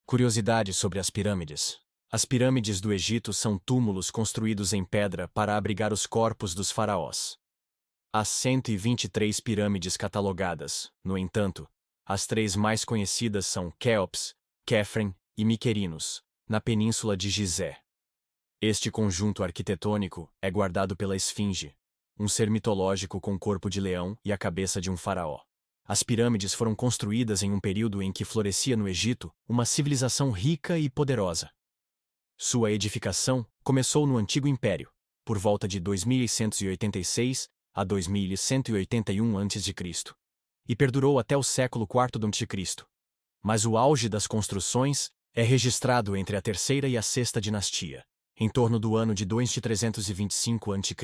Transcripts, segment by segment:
Curiosidade sobre as pirâmides. As pirâmides do Egito são túmulos construídos em pedra para abrigar os corpos dos faraós. Há 123 pirâmides catalogadas, no entanto, as três mais conhecidas são Quéops, Quéfren e Miquerinos, na península de Gizé. Este conjunto arquitetônico é guardado pela Esfinge, um ser mitológico com corpo de leão e a cabeça de um faraó. As pirâmides foram construídas em um período em que florescia no Egito uma civilização rica e poderosa. Sua edificação começou no Antigo Império, por volta de 2186 a 2181 a.C., e perdurou até o século IV d.C. Mas o auge das construções é registrado entre a terceira e a sexta dinastia, em torno do ano de 2325 a.C.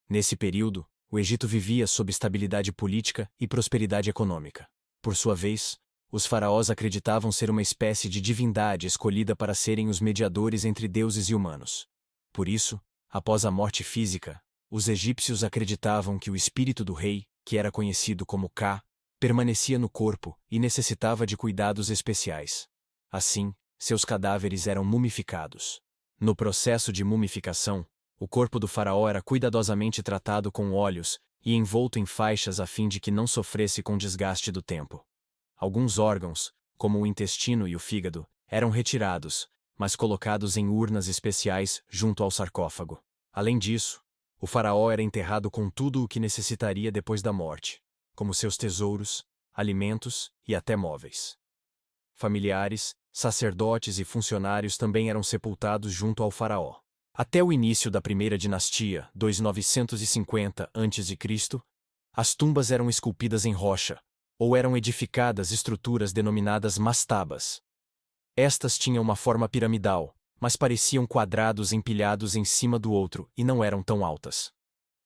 Nesse período, o Egito vivia sob estabilidade política e prosperidade econômica. Por sua vez, os faraós acreditavam ser uma espécie de divindade escolhida para serem os mediadores entre deuses e humanos. Por isso, após a morte física, os egípcios acreditavam que o espírito do rei, que era conhecido como Ka, permanecia no corpo e necessitava de cuidados especiais. Assim, seus cadáveres eram mumificados. No processo de mumificação, o corpo do faraó era cuidadosamente tratado com óleos e envolto em faixas a fim de que não sofresse com o desgaste do tempo. Alguns órgãos, como o intestino e o fígado, eram retirados, mas colocados em urnas especiais junto ao sarcófago. Além disso, o faraó era enterrado com tudo o que necessitaria depois da morte, como seus tesouros, alimentos e até móveis. Familiares, sacerdotes e funcionários também eram sepultados junto ao faraó. Até o início da primeira dinastia, 2950 a.C., as tumbas eram esculpidas em rocha, ou eram edificadas estruturas denominadas mastabas. Estas tinham uma forma piramidal, mas pareciam quadrados empilhados em cima do outro e não eram tão altas.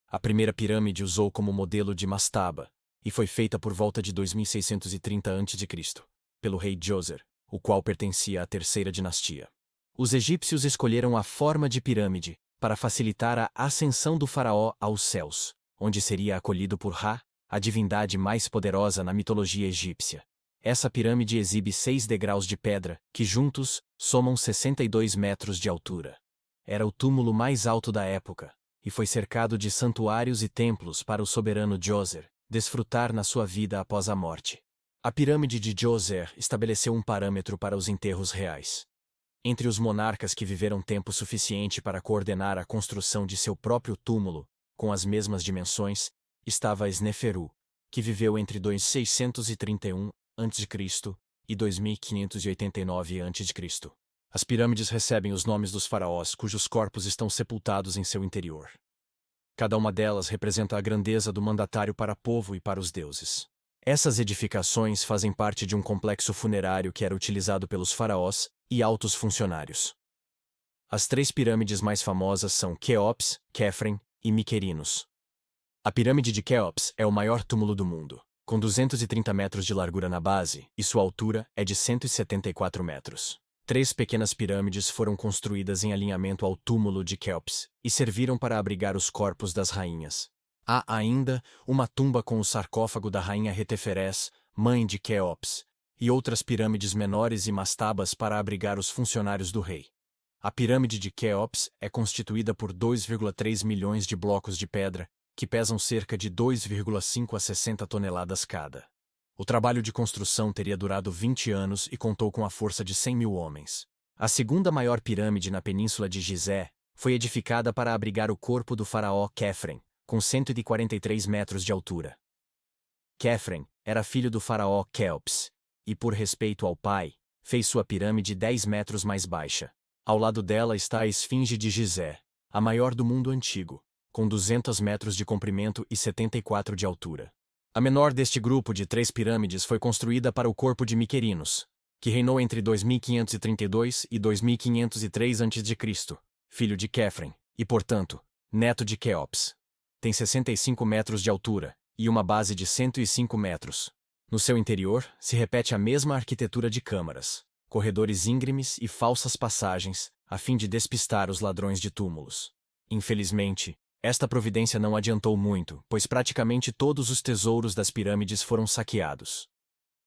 A primeira pirâmide usou como modelo de mastaba, e foi feita por volta de 2630 a.C., pelo rei Djoser, o qual pertencia à terceira dinastia. Os egípcios escolheram a forma de pirâmide para facilitar a ascensão do faraó aos céus, onde seria acolhido por Ra, a divindade mais poderosa na mitologia egípcia. Essa pirâmide exibe 6 degraus de pedra, que juntos somam 62 metros de altura. Era o túmulo mais alto da época, e foi cercado de santuários e templos para o soberano Djoser desfrutar na sua vida após a morte. A pirâmide de Djoser estabeleceu um parâmetro para os enterros reais. Entre os monarcas que viveram tempo suficiente para coordenar a construção de seu próprio túmulo, com as mesmas dimensões, estava Sneferu, que viveu entre 2631 a.C. e 2589 a.C. As pirâmides recebem os nomes dos faraós cujos corpos estão sepultados em seu interior. Cada uma delas representa a grandeza do mandatário para o povo e para os deuses. Essas edificações fazem parte de um complexo funerário que era utilizado pelos faraós e altos funcionários. As 3 pirâmides mais famosas são Quéops, Quéfren e Miquerinos. A pirâmide de Quéops é o maior túmulo do mundo, com 230 metros de largura na base, e sua altura é de 174 metros. 3 pequenas pirâmides foram construídas em alinhamento ao túmulo de Quéops e serviram para abrigar os corpos das rainhas. Há ainda uma tumba com o sarcófago da rainha Reteferés, mãe de Quéops, e outras pirâmides menores e mastabas para abrigar os funcionários do rei. A pirâmide de Quéops é constituída por 2,3 milhões de blocos de pedra, que pesam cerca de 2,5 a 60 toneladas cada. O trabalho de construção teria durado 20 anos e contou com a força de 100 mil homens. A segunda maior pirâmide na península de Gizé foi edificada para abrigar o corpo do faraó Quéfren, com 143 metros de altura. Quéfren era filho do faraó Quéops, e por respeito ao pai, fez sua pirâmide 10 metros mais baixa. Ao lado dela está a Esfinge de Gizé, a maior do mundo antigo, com 200 metros de comprimento e 74 de altura. A menor deste grupo de 3 pirâmides foi construída para o corpo de Miquerinos, que reinou entre 2532 e 2503 a.C., filho de Quéfren, e portanto, neto de Quéops. Tem 65 metros de altura e uma base de 105 metros. No seu interior, se repete a mesma arquitetura de câmaras, corredores íngremes e falsas passagens, a fim de despistar os ladrões de túmulos. Infelizmente, esta providência não adiantou muito, pois praticamente todos os tesouros das pirâmides foram saqueados.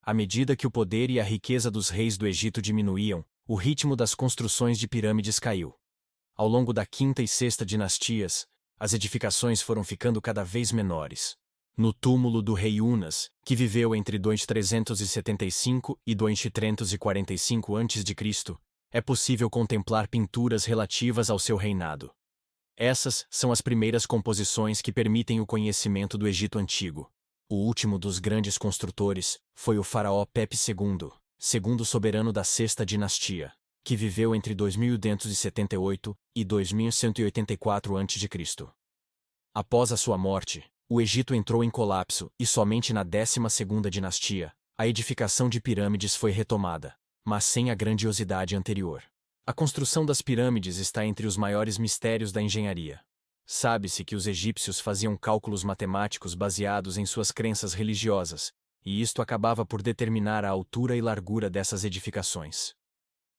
À medida que o poder e a riqueza dos reis do Egito diminuíam, o ritmo das construções de pirâmides caiu. Ao longo da quinta e sexta dinastias, as edificações foram ficando cada vez menores. No túmulo do rei Unas, que viveu entre 2375 e 2345 a.C., é possível contemplar pinturas relativas ao seu reinado. Essas são as primeiras composições que permitem o conhecimento do Egito Antigo. O último dos grandes construtores foi o faraó Pepe II, segundo soberano da sexta dinastia, que viveu entre 2278 e 2184 a.C. Após a sua morte, o Egito entrou em colapso e somente na 12ª dinastia, a edificação de pirâmides foi retomada, mas sem a grandiosidade anterior. A construção das pirâmides está entre os maiores mistérios da engenharia. Sabe-se que os egípcios faziam cálculos matemáticos baseados em suas crenças religiosas, e isto acabava por determinar a altura e largura dessas edificações.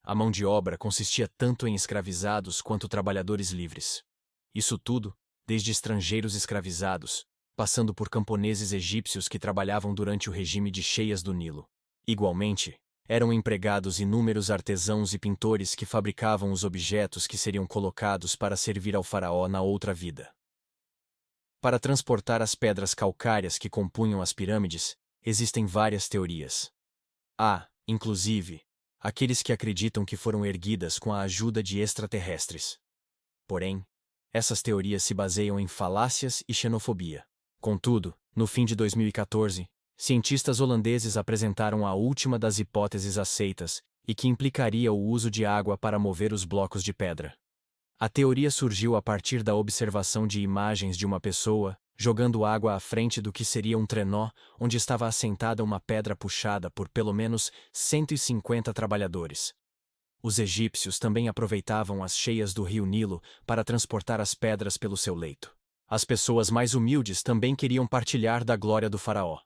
A mão de obra consistia tanto em escravizados quanto trabalhadores livres. Isso tudo, desde estrangeiros escravizados, passando por camponeses egípcios que trabalhavam durante o regime de cheias do Nilo. Igualmente, eram empregados inúmeros artesãos e pintores que fabricavam os objetos que seriam colocados para servir ao faraó na outra vida. Para transportar as pedras calcárias que compunham as pirâmides, existem várias teorias. Há, inclusive, aqueles que acreditam que foram erguidas com a ajuda de extraterrestres. Porém, essas teorias se baseiam em falácias e xenofobia. Contudo, no fim de 2014, cientistas holandeses apresentaram a última das hipóteses aceitas, e que implicaria o uso de água para mover os blocos de pedra. A teoria surgiu a partir da observação de imagens de uma pessoa jogando água à frente do que seria um trenó, onde estava assentada uma pedra puxada por pelo menos 150 trabalhadores. Os egípcios também aproveitavam as cheias do rio Nilo para transportar as pedras pelo seu leito. As pessoas mais humildes também queriam partilhar da glória do faraó.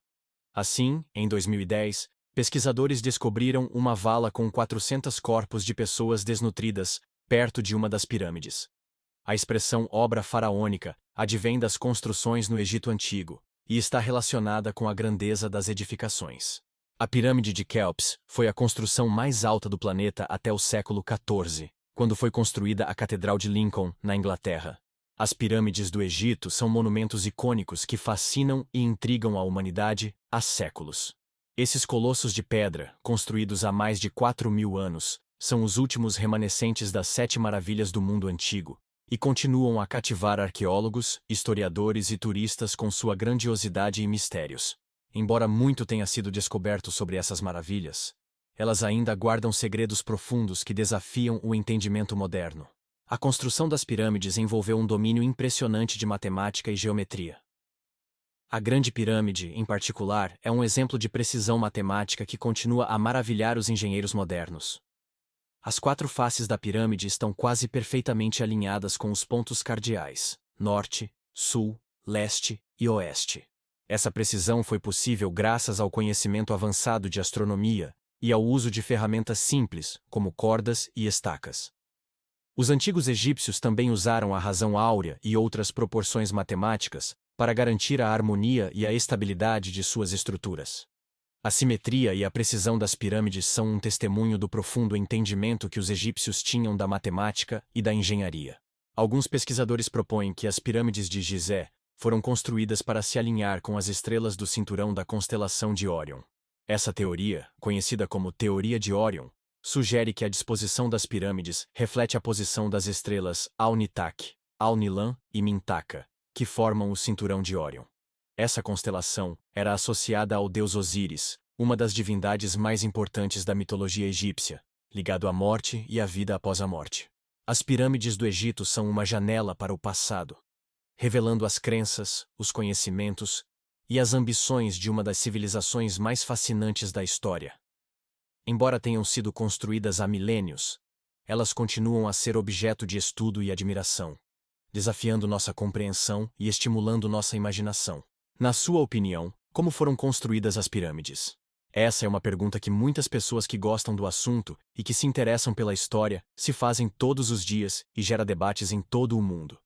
Assim, em 2010, pesquisadores descobriram uma vala com 400 corpos de pessoas desnutridas, perto de uma das pirâmides. A expressão obra faraônica advém das construções no Egito Antigo, e está relacionada com a grandeza das edificações. A pirâmide de Quéops foi a construção mais alta do planeta até o século XIV, quando foi construída a Catedral de Lincoln, na Inglaterra. As pirâmides do Egito são monumentos icônicos que fascinam e intrigam a humanidade há séculos. Esses colossos de pedra, construídos há mais de 4.000 anos, são os últimos remanescentes das 7 maravilhas do mundo antigo, e continuam a cativar arqueólogos, historiadores e turistas com sua grandiosidade e mistérios. Embora muito tenha sido descoberto sobre essas maravilhas, elas ainda guardam segredos profundos que desafiam o entendimento moderno. A construção das pirâmides envolveu um domínio impressionante de matemática e geometria. A Grande Pirâmide, em particular, é um exemplo de precisão matemática que continua a maravilhar os engenheiros modernos. As 4 faces da pirâmide estão quase perfeitamente alinhadas com os pontos cardeais: norte, sul, leste e oeste. Essa precisão foi possível graças ao conhecimento avançado de astronomia e ao uso de ferramentas simples, como cordas e estacas. Os antigos egípcios também usaram a razão áurea e outras proporções matemáticas para garantir a harmonia e a estabilidade de suas estruturas. A simetria e a precisão das pirâmides são um testemunho do profundo entendimento que os egípcios tinham da matemática e da engenharia. Alguns pesquisadores propõem que as pirâmides de Gizé foram construídas para se alinhar com as estrelas do cinturão da constelação de Órion. Essa teoria, conhecida como Teoria de Órion, sugere que a disposição das pirâmides reflete a posição das estrelas Alnitak, Alnilam e Mintaka, que formam o cinturão de Órion. Essa constelação era associada ao deus Osíris, uma das divindades mais importantes da mitologia egípcia, ligado à morte e à vida após a morte. As pirâmides do Egito são uma janela para o passado, revelando as crenças, os conhecimentos e as ambições de uma das civilizações mais fascinantes da história. Embora tenham sido construídas há milênios, elas continuam a ser objeto de estudo e admiração, desafiando nossa compreensão e estimulando nossa imaginação. Na sua opinião, como foram construídas as pirâmides? Essa é uma pergunta que muitas pessoas que gostam do assunto e que se interessam pela história se fazem todos os dias e gera debates em todo o mundo.